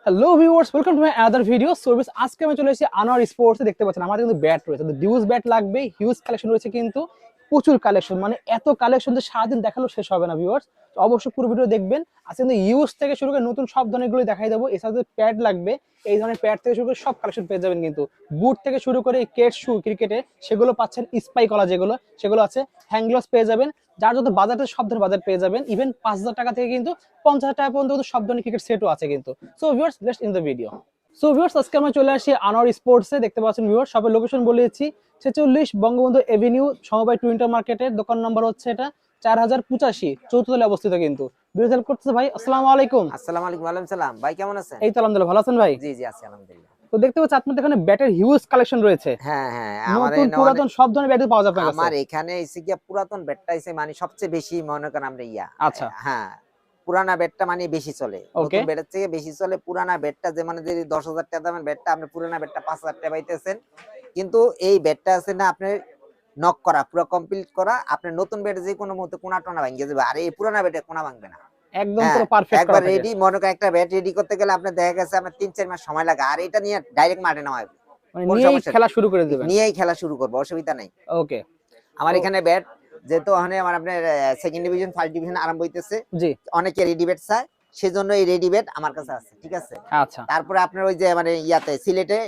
Hello viewers, welcome to my other video service. আজকে আমি চলে এসেছি আনোয়ার স্পোর্টসে। দেখতে পাচ্ছেন আমাদের কিন্তু ব্যাট রয়েছে, ডিউজ ব্যাট লাগবে, হিউজ কালেকশন রয়েছে, কিন্তু প্রচুর কালেকশন, মানে এত কালেকশন যে সারাদিন দেখালেও শেষ হবে না ভিউয়ার্স। তো অবশ্যই পুরো ভিডিও দেখবেন। আজকে কিন্তু ইউজ থেকে শুরু করে নতুন সব ধরনের গুলো দেখাই দেবো। এছাড়া প্যাড লাগবে, এই ধরনের প্যাড থেকে শুরু করে সব কালেকশন পেয়ে যাবেন। কিন্তু বুট থেকে শুরু করে কেট শু ক্রিকেটে সেগুলো পাচ্ছেন, স্পাই কলা যেগুলো সেগুলো আছে, হ্যান্ড গ্লাভস পেয়ে যাবেন। যার যত বাজারে সব ধরনের বাজার পেয়ে যাবেন, ইভেন 5,000 টাকা থেকে কিন্তু 50,000 টাকা পর্যন্ত কিন্তু সব ধরনের ক্রিকেট সেটও আছে কিন্তু। So viewers, let's in the video. So viewers, আজকে আমরা চলে আসি আনোয়ার স্পোর্টসে। দেখতে পাচ্ছেন ভিউয়ার্স, শপের লোকেশন বলেছি 46 বঙ্গবন্ধু এভিনিউ, সমবায় টুইন্টার মার্কেটের। দোকান নম্বর হচ্ছে এটা 4085, চৌথতলায় অবস্থিত কিন্তু। ভিডিও হেল্প করতেছে ভাই। আসসালামু আলাইকুম। আসসালামু আলাইকুম। ওয়ালাইকুম সালাম। ভাই কেমন আছেন? এই তো আলহামদুলিল্লাহ, ভালো আছেন ভাই? জি জি আছি আলহামদুলিল্লাহ। তো দেখতে পাচ্ছি আপনাদের এখানে ব্যাটের হিউজ কালেকশন রয়েছে, হ্যাঁ হ্যাঁ নতুন পুরাতন সব ধরনের ব্যাট পাওয়া যাবে আপনার কাছে। আমার এখানে এসে গিয়া পুরাতন ব্যাটটা এসে মানে সবচেয়ে বেশি মনে করেন আমরা আচ্ছা, হ্যাঁ পুরানা ব্যাটটা মানে বেশি চলে, ওকে, নতুন ব্যাটের থেকে বেশি চলে। পুরানা ব্যাটটা যে মানে যদি 10,000 টাকা দামের ব্যাটটা আপনি পুরানা ব্যাটটা 5,000 টাকা পাইতেছেন, কিন্তু এই ব্যাটটা আছে না আপনার নক করা পুরো কমপ্লিট করা। আপনার নতুন ব্যাটে যে কোনো মুহূর্তে কোনা টোনা ভাঙিয়ে যাবে, আর এই পুরানা ব্যাটে কোনা ভাঙবে না। একদম হ্যাঁ পুরো পারফেক্ট করা একবার থাকে। রেডি, মনে করেন একটা ব্যাট রেডি করতে গেলে আপনার দেখা গেছে আপনার 3-4 মাস সময় লাগে, আর এটা নিয়ে ডাইরেক্ট মাঠে নামাবে, মানে কোন নিয়েই সমস্যা নেই, খেলা শুরু করে দিবেন। নিয়েই খেলা শুরু করবো, অসুবিধা নেই। ওকে। আমার তো এখানে ব্যাট যেহেতু ওখানে আমার আপনার সেকেন্ড ডিভিশন ফার্স্ট ডিভিশন আরম্ভ হইতেছে, জি, অনেকে রেডি ব্যাট চায়, সেজন্য এই রেডি ব্যাট আমার কাছে আছে, ঠিক আছে। আচ্ছা, তারপরে আপনার ওই যে মানে ইয়াতে সিলেটে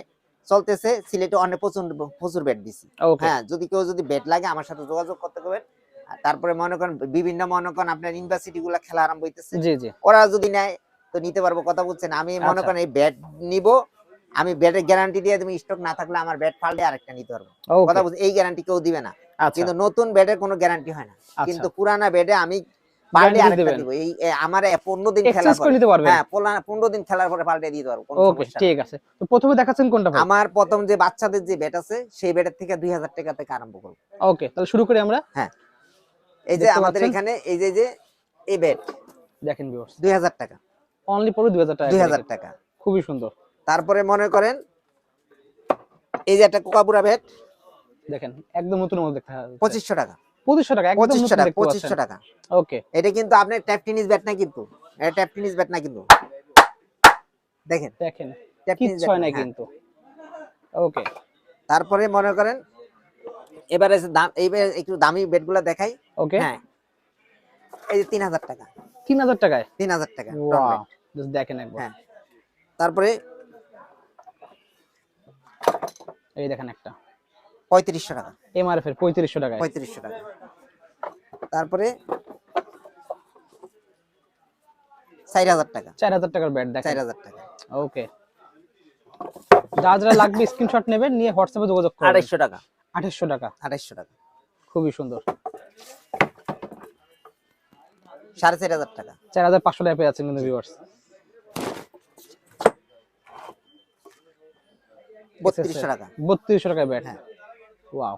চলতেছে, সিলেটে অনেক প্রচুর প্রচুর ব্যাট দিছি। ওকে, হ্যাঁ যদি কেউ যদি ব্যাট লাগে আমার সাথে যোগাযোগ করতে পারবেন। আর তারপরে মনে করেন বিভিন্ন মনে করেন আপনার ইউনিভার্সিটি গুলা খেলা আরম্ভ হইতেছে, জি জি, ওরা যদি নেয় তো নিতে পারবো, কথা বলছেন। আমি মনে আচ্ছা, করেন এই ব্যাট নিব, আমি ব্যাটের গ্যারান্টি দিয়ে তুমি স্টক না থাকলে আমার ব্যাট পাল্টে আরেকটা নিতে পারবো, কথা ওকে, বলছেন। এই গ্যারান্টি কেউ দিবে না, আচ্ছা, কিন্তু নতুন ব্যাটের কোনো গ্যারান্টি হয় না, আচ্ছা, কিন্তু পুরানা ব্যাটে আমি পাল্টে গ্যারান্টি আরেকটা দিবেন, দিব। এই আমার 15 দিন খেলার এক্সচেঞ্জ করে পরে, নিতে পারবেন। হ্যাঁ 15 দিন খেলার পরে পাল্টে দিতে পারবো, কোনো ওকে, সমস্যা নেই। ঠিক আছে। তো প্রথমে দেখাচ্ছেন কোনটা ভাই? আমার প্রথম যে বাচ্চাদের যে ব্যাট আছে সেই ব্যাটের থেকে 2,000 টাকা থেকে আরম্ভ করবো। ওকে, তাহলে শুরু করি আমরা। হ্যাঁ এই যে দেখতে আমাদের পাচ্ছেন, এখানে এই যে এই ব্যাট দেখেন ভিউয়ার্স, 2,000 টাকা, অনলি পড়বে 2000 টাকা করে 2,000 কিন্তু। টাকা। খুবই সুন্দর। তারপরে মনে করেন এই যে একটা কোকাপুরা ব্যাট, দেখেন একদম নতুন মতো দেখা যাচ্ছে। 2500 টাকা, 2500 টাকা, একদম 2500 নতুন টাকা, দেখতে পাচ্ছেন। 2500 টাকা। ওকে, এটা কিন্তু আপনার ট্যাপ টেনিস ব্যাট না, কিন্তু এটা ট্যাপ টেনিস ব্যাট না, কিন্তু দেখেন দেখেন ট্যাপ টেনিস কিচ্ছু ব্যাট হয় না। না হ্যাঁ কিন্তু। ওকে, তারপরে মনে করেন এবারে দাম, এইবার একটু দামি ব্যাটগুলো দেখাই। ওকে, হ্যাঁ এই যে 3,000 টাকা, 3000 টাকায়। 3,000 টাকা ডট ওয়াও, ব্যাট। জাস্ট দেখেন একবার। হ্যাঁ তারপরে এই দেখেন একটা 3500 টাকা, এমআরএফ এর 3500 টাকায়। 3500 টাকা। তারপরে 4,000 টাকা, 4000 টাকার ব্যাট দেখেন। 4,000 টাকা। ওকে, যা যা লাগবে স্ক্রিনশট নেবেন, নিয়ে হোয়াটসঅ্যাপে যোগাযোগ করবেন। 2,500 টাকা, 2800 টাকা, 2,500 টাকা। খুবই সুন্দর। 4,500 টাকা, 4500 টাকা পেয়ে যাচ্ছেন কিন্তু ভিউয়ার্স। 3200 টাকা। 3200 টাকায় ব্যাট। হ্যাঁ ওয়াও,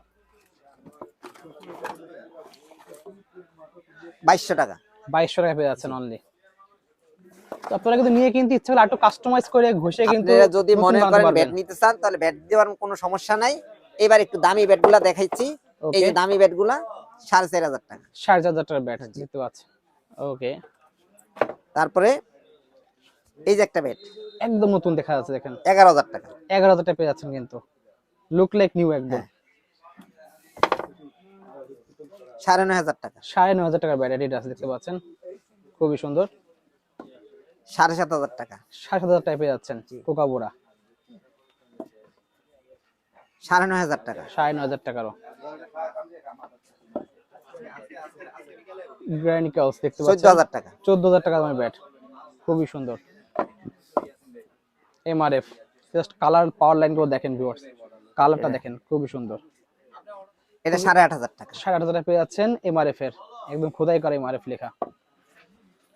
2,200 টাকা। 2200 টাকা পেয়ে যাচ্ছেন অনলি। তো আপনারা কিন্তু নিয়ে কিনতে ইচ্ছা হলে একটু কাস্টমাইজ করে ঘষে কিন্তু আপনারা যদি নতুন মনে বানাতে করেন পারবেন। ব্যাট নিতে চান তাহলে ব্যাট দেওয়ার কোনো সমস্যা নাই। এবার একটু দামি ব্যাটগুলা দেখাইছি। এই ওকে, যে দামি ব্যাটগুলা 4,500 টাকা। 4500 টাকার ব্যাট দেখতে পাচ্ছেন। ওকে, তারপরে এই যে একটা ব্যাট একদম নতুন দেখা যাচ্ছে দেখেন। 11,000 টাকা। 11000 টাকা পেয়ে যাচ্ছেন কিন্তু, লুক লাইক নিউ একদম। হ্যাঁ 9,500 টাকা। 9500 টাকার ব্যাট এডিডাস দেখতে পাচ্ছেন, খুবই সুন্দর। 7,500 টাকা। 7000 টাকা পেয়ে যাচ্ছেন কোকাবোরা, 9,500 টাকা। 9500 টাকারও। গ্র্যানিকালস দেখতে পাচ্ছেন, 14,000 টাকা। 14000 টাকা দামের ব্যাট, খুবই সুন্দর। এমআরএফ, জাস্ট কালার পাওয়ার লাইন গুলো দেখেন ভিউয়ার্স, কালারটা দেখেন খুবই সুন্দর। এটা 8,500 টাকা। 8500 টাকা পেয়ে যাচ্ছেন এমআরএফ এর, একদম খোদাই করা এমআরএফ লেখা।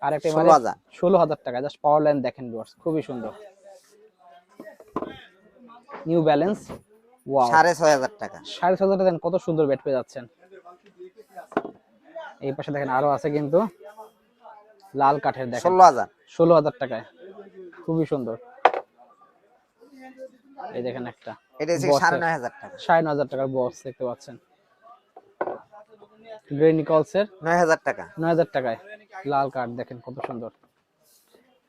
আর একটা এমআরএফ 16,000। 16000 টাকা, জাস্ট পাওয়ার লাইন দেখেন ভিউয়ার্স, খুবই সুন্দর। নিউ ব্যালেন্স, ওয়াও, 6,500 টাকা। 6500 টাকা দেন, কত সুন্দর ব্যাট পেয়ে যাচ্ছেন। এই পাশে দেখেন আরো আছে কিন্তু, লাল কাঠের দেখেন, 16,000। 16000 টাকায়, খুবই সুন্দর। এই দেখেন একটা এটা হচ্ছে বসের 9,500 টাকা। 9500 টাকার বক্স দেখতে পাচ্ছেন। গ্রে নিকলস এর 9,000 টাকা। 9000 টাকায় লাল কাঠ দেখেন কত সুন্দর।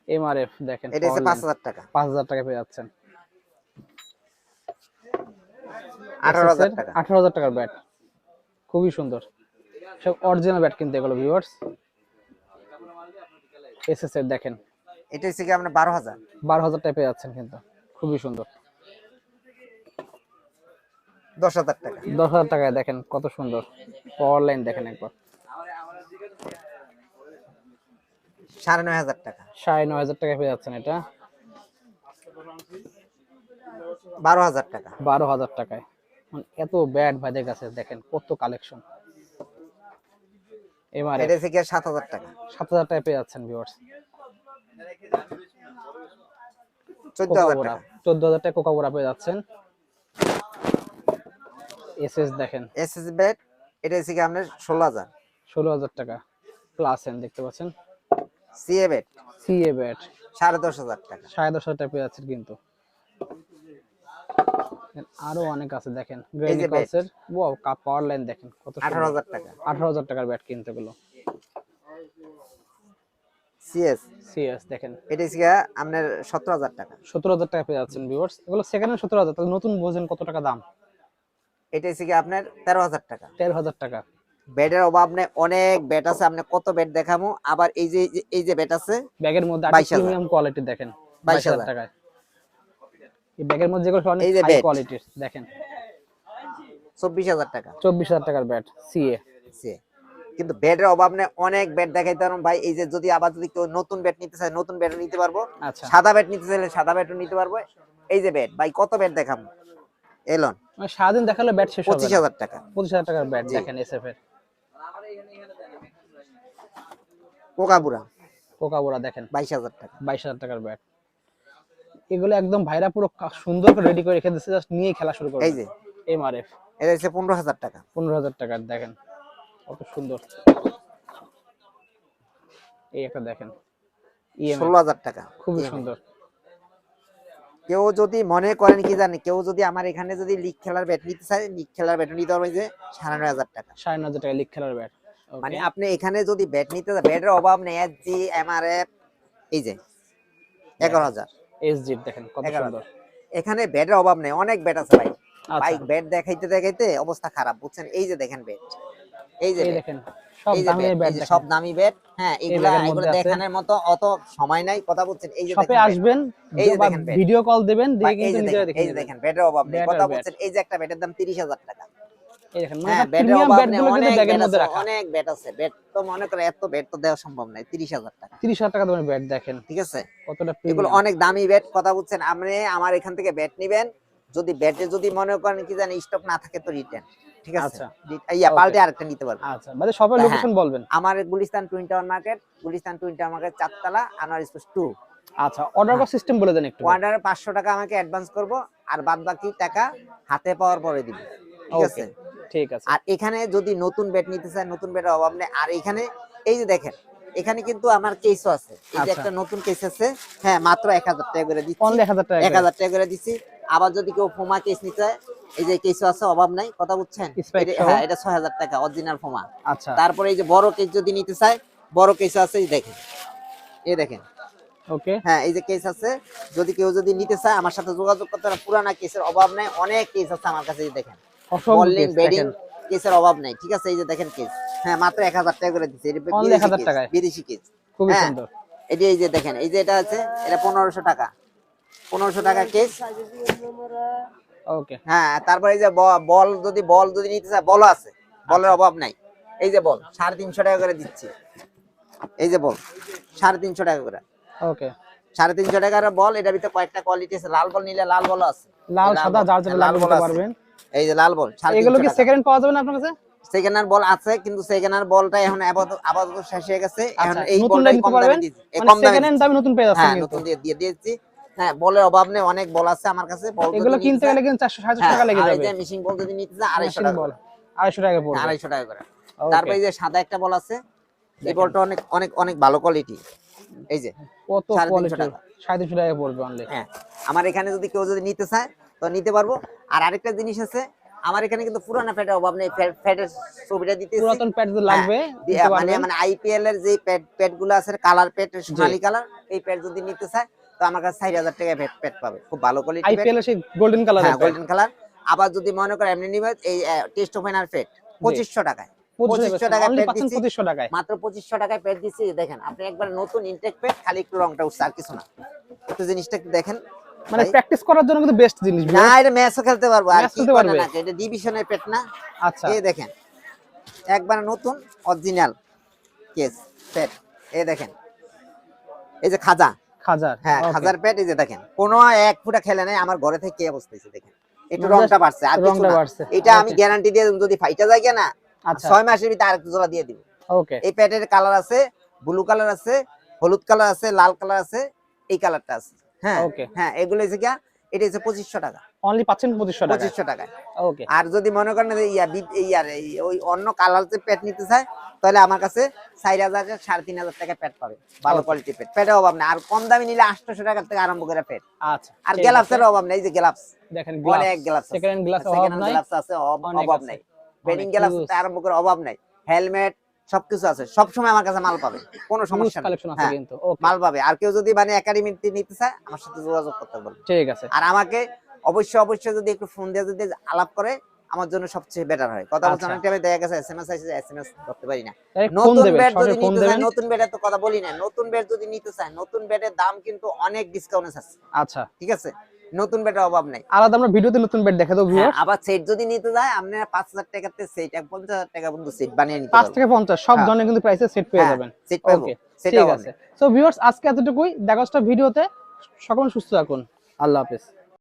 এমআরএফ দেখেন, এটা হচ্ছে 5000 টাকা। 5000 টাকা পেয়ে যাচ্ছেন। 18000 টাকা। 18000 টাকার ব্যাট, খুবই সুন্দর, সব অরিজিনাল ব্যাট কিন্তু এগুলো ভিউয়ার্স। এসএস এর দেখেন, এটা হচ্ছে কি আপনার 12000। 12000 টাকা পেয়ে যাচ্ছেন কিন্তু, খুবই সুন্দর। 10000 টাকা। 10000 টাকায় দেখেন কত সুন্দর পাওয়ার লাইন, দেখেন একবার। 9500 টাকা। 9500 টাকা পেয়ে যাচ্ছেন এটা। 12000 টাকা। 12000 টাকায়, মানে এত ব্যাট ভাইদের কাছে, দেখেন কত কালেকশন। এবারে এটা হচ্ছে কি 7000 টাকা। 7000 টাকা পেয়ে যাচ্ছেন ভিউয়ার্স। 14000 টাকা। 14000 টাকা কোকাকোলা পেয়ে যাচ্ছেন। এসএস দেখেন, এসএস ব্যাট, এটা হচ্ছে কি আপনার 16000। 16000 টাকা প্লাস এন দেখতে পাচ্ছেন। সিএ ব্যাট, সিএ ব্যাট 10500 টাকা। 10500 টাকা পেয়ে যাচ্ছেন কিন্তু। আরো অনেক আছে দেখেন, এই যে গ্রেনিকলসের ওয়াও কাপ পাওয়ার লাইন দেখেন কত সুন্দর। 18000 টাকা। 18000 টাকার ব্যাট কিনতে গুলো। সিএস, সিএস দেখেন, এটা হচ্ছে কি আপনার 17000 টাকা। 17000 টাকা পেয়ে যাচ্ছেন ভিউয়ার্স। এগুলো সেকেন্ড হ্যান্ড 17000, তাহলে নতুন বোঝেন কত টাকা দাম। এটা হচ্ছে কি আপনার 13000 টাকা। 13000 টাকা। ব্যাটের অভাব নেই, অনেক ব্যাট আছে, আপনি কত ব্যাট দেখামু। আবার এই যে ব্যাট আছে ব্যাগের মধ্যে 22000 প্রিমিয়াম কোয়ালিটি দেখেন, 22000 22000 টাকায়। এই ব্যাগের মধ্যে যেগুলো অনেক এই যে হাই ব্যাট। কোয়ালিটির দেখেন, 24000 টাকা। 24000 টাকার ব্যাট সিএ। সিএ, কিন্তু ব্যাটের অভাব নেই, অনেক ব্যাট দেখাইতে পারবো ভাই। এই যে যদি আবার যদি কেউ নতুন ব্যাট নিতে চায়, নতুন ব্যাটও নিতে পারবো। আচ্ছা, সাদা ব্যাট নিতে চাইলে সাদা ব্যাটও নিতে পারবো। এই যে ব্যাট ভাই, কত ব্যাট দেখাবো। এলন মানে সারাদিন দেখালে ব্যাট শেষ হবে না। 25000 টাকা। 25000 টাকার ব্যাট দেখেন এসএফ এর। কোকাবুরা কোকাবোরা দেখেন 22000 টাকা। 22000 টাকার ব্যাট। এগুলো একদম ভাইরা পুরো সুন্দর করে রেডি করে রেখে দিচ্ছে, জাস্ট নিয়ে খেলা শুরু করবে। এই যে এমআরএফ এটা হচ্ছে 15000 টাকা। 15000 টাকার দেখেন কত সুন্দর। এই একটা দেখেন ইএমএফ 16000 টাকা। খুবই EMI সুন্দর। কেউ যদি মনে করেন কি জানি, কেউ যদি আমার এখানে যদি লিগ খেলার ব্যাট নিতে চায়, লিগ খেলার ব্যাট নিতে পারবে যে 9500 টাকা। 9500 টাকা লিগ খেলার ব্যাট। মানে আপনি এখানে যদি ব্যাট নিতে চান, ব্যাটের অভাব নেই। এসজি, এমআরএফ, এই যে 11000। এসজি দেখেন কত 11000 সুন্দর। এখানে ব্যাটের অভাব নেই, অনেক ব্যাট আছে ভাই। ভাই আচ্ছা, ব্যাট দেখাইতে দেখাইতে অবস্থা খারাপ, বুঝছেন। এই যে দেখেন ব্যাট, এই যে এই bat, দেখেন সব এই যে দামি bat, ব্যাট এই যে দেখেন। সব দামি ব্যাট। হ্যাঁ, এগুলা ব্যাগের এগুলো মধ্যে আছে। দেখানোর মতো অত সময় নাই, কথা বলছেন। এই যে শপে দেখেন bat, আসবেন, এই যে দেখেন bat, ভিডিও কল দিবেন, বা দিয়ে এই কিন্তু যে নিজেরা দেখেন, দেখে এই যে নেবেন। দেখেন ব্যাটের অভাব নেই, ব্যাট কথা আর ব্যাট। বলছেন। এই যে একটা ব্যাটের দাম 30000 টাকা। এই দেখেন মানে হ্যাঁ, ব্যাটের প্রিমিয়াম অভাব ব্যাট নেই, গুলো কিন্তু অনেক ব্যাগের ব্যাট মধ্যে আছে, রাখা। অনেক ব্যাট আছে। ব্যাট তো মনে করে এত ব্যাট তো দেওয়া সম্ভব নাই। 30000 টাকা, 30000 টাকা দামের ব্যাট দেখেন ঠিক আছে। কতটা এগুলো প্রিমিয়াম। অনেক দামি ব্যাট, কথা বুঝছেন। আপনি আমার এখান থেকে ব্যাট নিবেন, যদি ব্যাটে যদি মনে করেন কি জানি স্টক না থাকে তো রিটার্ন, ঠিক আছে। আচ্ছা, ইয়া Okay. পাল্টে আরেকটা নিতে পারবেন। আচ্ছা মানে শপের হ্যাঁ, লোকেশন বলবেন। আমার Gulistan twin tower market, Gulistan twin tower market 4 তলা, আনোয়ার স্পোর্টস 2। আচ্ছা, অর্ডার করার সিস্টেম বলে দেন একটু। ওয়ার্ডারে 500 টাকা আমাকে অ্যাডভান্স করব, আর বাদ বাকি টাকা হাতে পাওয়ার পরে দিব, ঠিক ওকে, আছে। ঠিক আছে। আর এখানে যদি নতুন ব্যাট নিতে চান, নতুন ব্যাটের অভাব নেই। আর এখানে এই যে দেখেন, এখানে কিন্তু আমার কেসও আছে। এই যে আচ্ছা। একটা নতুন কেস আছে, হ্যাঁ, মাত্র 1000 টাকা করে দিচ্ছি। অনলি 1000 টাকা 1000 টাকা করে দিচ্ছি। আবার যদি কেউ ফোমা কেস নিতে চায়, এই যে কেসও আছে, অভাব নাই, কথা বুঝছেন। Spec সহ? হ্যাঁ, এটা 6000 টাকা অরিজিনাল ফোমা। আচ্ছা, তারপরে এই যে বড় কেস যদি নিতে চায়, বড় কেস আছে, এই দেখেন, এই দেখেন। ওকে, হ্যাঁ, এই যে কেস আছে, যদি কেউ যদি নিতে চায় আমার সাথে যোগাযোগ করতে পারে। পুরানা কেসের অভাব নাই, অনেক কেস আছে আমার কাছে। এই যে দেখেন, অসংখ্য বলিং, case ব্যাটিং দেখেন। কেসের অভাব নাই, ঠিক আছে। এই যে দেখেন কেস, হ্যাঁ, মাত্র 1000 টাকা করে দিচ্ছে। Only 1000 টাকায়? বিদেশি কেস, খুবই হ্যাঁ। সুন্দর। এটি এই যে দেখেন, এই যে এটা আছে, এটা 1500 টাকা, 1500 টাকা কেস। ওকে, হ্যাঁ, তারপরে এই যে বল যদি নিতে চায়, বলও আছে, বলের অভাব নাই। এই যে বল 350 টাকা করে দিচ্ছি। এই যে বল 350 টাকা করে, ওকে। 350 টাকার বল। এটার ভিতরে কয়েকটা কোয়ালিটি আছে, লাল বল নিলে লাল বলও আছে। লাল এই সাদা বল, যার যেটা লাল লাগবে বল নিতে আছে। পারবেন। এই যে লাল বল এগুলো 350 কি টাকা। সেকেন্ড পাওয়া যাবে না আপনার কাছে? সেকেন্ড হ্যান্ড বল আছে, কিন্তু সেকেন্ড হ্যান্ড বলটা এখন আপাতত শেষ হয়ে গেছে। এখন আচ্ছা, এই নতুনটা বলটাই নিতে কম দামে পারবেন, দিচ্ছি, মানে কম দামে সেকেন্ড হ্যান্ড দিচ্ছি। দামে নতুন পেয়ে যাচ্ছেন হ্যাঁ, কিন্তু। নতুন দিয়ে দিয়েছি। হ্যাঁ, বলের অভাব নেই, অনেক বল আছে আমার কাছে। বল যদি এগুলো নিতে কিনতে চায়, গেলে কিন্তু 400 450 হ্যাঁ, টাকা লেগে আর এই যাবে। যে মেশিন বল যদি নিতে চায় 250 মেশিন টাকা বল করে। 250 টাকা পড়বে। 250 টাকা করে। ওকে। তারপরে এই যে সাদা একটা বল আছে, এই দেখেন। বলটা অনেক অনেক অনেক ভালো কোয়ালিটি। এই যে কত 350 কোয়ালিটি, টাকা। 350 টাকা পড়বে অনলি। হ্যাঁ, আমার এখানে যদি কেউ যদি নিতে চায় তো নিতে পারবো। আর আরেকটা জিনিস আছে, আমার এখানে কিন্তু পুরানা প্যাডের অভাব নেই, প্যাডের ছবিটা দিতেছি। পুরাতন প্যাড যদি লাগবে দিতে মানে পারবেন। মানে আইপিএল এর যে প্যাড গুলো আছে কালার প্যাড, সোনালী কালার, এই প্যাড যদি নিতে চায় তো আমার কাছে 4000 টাকা প্যাড পাবে, খুব ভালো কোয়ালিটি প্যাড। আইপিএল এর সেই গোল্ডেন কালারের হ্যাঁ, গোল্ডেন কালার। আবার যদি মনে করে এমনি নিবে, এই টেস্ট ওপেনার প্যাড 2500 টাকায়, 2500 টাকায় অনলি প্যাড পাচ্ছেন দিচ্ছি, 2500 টাকায়। মাত্র 2500 টাকায় প্যাড দিচ্ছি। দেখেন আপনি একবার নতুন ইনটেক প্যাড, খালি একটু রংটা উঠছে আর কিছু না। একটু জিনিসটা একটু দেখেন, মানে প্র্যাকটিস করার জন্য কিন্তু বেস্ট জিনিস। না এটা ম্যাচও খেলতে পারবো, আর ম্যাচ কি খেলতে করে পারবে। না, এটা ডিভিশনের প্যাড না। আচ্ছা, এই দেখেন একবার নতুন অরিজিনাল কেস প্যাড, এই দেখেন এই যে খাজা, খাজার। হ্যাঁ Okay. খাজার প্যাড, এই যে দেখেন কোনো এক ফুটা খেলে নাই, আমার ঘরে থেকে কি অবস্থা হয়েছে দেখেন, একটু মানে রংটা বাড়ছে আর কিছু রংটা না। বাড়ছে। এটা আমি Okay. গ্যারান্টি দিয়ে যদি ফাইটা যায় না, আচ্ছা, 6 মাসের ভিতরে আরেকটা জোড়া দিয়ে দিব। ওকে। এই প্যাডের কালার আছে, ব্লু কালার আছে, হলুদ কালার আছে, লাল কালার আছে, এই কালারটা আছে। হ্যাঁ Okay. হ্যাঁ, এগুলো হচ্ছে কি, এটা হচ্ছে 2500 টাকা, অনলি পাচ্ছেন 2500 টাকা। 2500 টাকায়। ওকে, আর যদি মনে করেন যে ওই অন্য কালার যে প্যাড নিতে চায়, তাহলে আমার কাছে 4000 3500 টাকা প্যাড পাবে, ভালো Okay. কোয়ালিটি প্যাড, প্যাডের অভাব নেই। আর কম দামি নিলে 800 টাকা থেকে আরম্ভ করে প্যাড। আচ্ছা। আর ঠিক গ্লাভসের আছে। অভাব নেই, এই যে গ্লাভস, দেখেন অনেক গ্লাভস আছে, সেকেন্ড হ্যান্ড গ্লাস অভাব সেকেন্ড হ্যান্ড নাই। গ্লাভস আছে, অনেক অভাব আছে। নাই। বেডিং অনেক গ্লাভস huge। থেকে আরম্ভ করে অভাব নাই, হেলমেট সবকিছু আছে, সব সময় আমার কাছে মাল পাবে, কোনো সমস্যা নেই। কালেকশন আছে হ্যাঁ, কিন্তু। ওকে, মাল পাবে। আর কেউ যদি মানে একাডেমিতে নিতে চায় আমার সাথে যোগাযোগ করতে বলবে। ঠিক আছে। আর আমাকে অবশ্যই যদি একটু ফোন দিয়ে যদি আলাপ করে আমার জন্য সবচেয়ে বেটার হয়। কথা বলতে আচ্ছা। অনেক টাইমে দেখা গেছে এসএমএস আসে, এসএমএস করতে পারি না। ডাইরেক্ট ফোন নতুন দেবেন, ব্যাট যদি সরাসরি ফোন নিতে চায়, দেবেন। নতুন ব্যাটের তো কথা বলি না, নতুন ব্যাট যদি নিতে চায়, নতুন ব্যাটের দাম কিন্তু অনেক ডিসকাউন্ট আছে, আচ্ছা, ঠিক আছে? নতুন ব্যাটের অভাব নাই। আলাদা আমরা ভিডিওতে নতুন বেড দেখে দেবো হ্যাঁ, ভিউয়ার্স। আবার সেট যদি নিতে যায় আপনারা 5000 টাকাতে সেট, 50000 টাকা পর্যন্ত সেট বানিয়ে নিতে 5 পারবেন। থেকে 50 সব হ্যাঁ। ধরনের কিন্তু প্রাইসে সেট পেয়ে হ্যাঁ, যাবেন। সেট পাবো, ওকে, সেট ঠিক অভাব আছে। নেই। সো ভিউয়ার্স আজকে এতটুকুই, দেখা হচ্ছে ভিডিওতে। সকল সুস্থ থাকুন, আল্লাহ হাফেজ।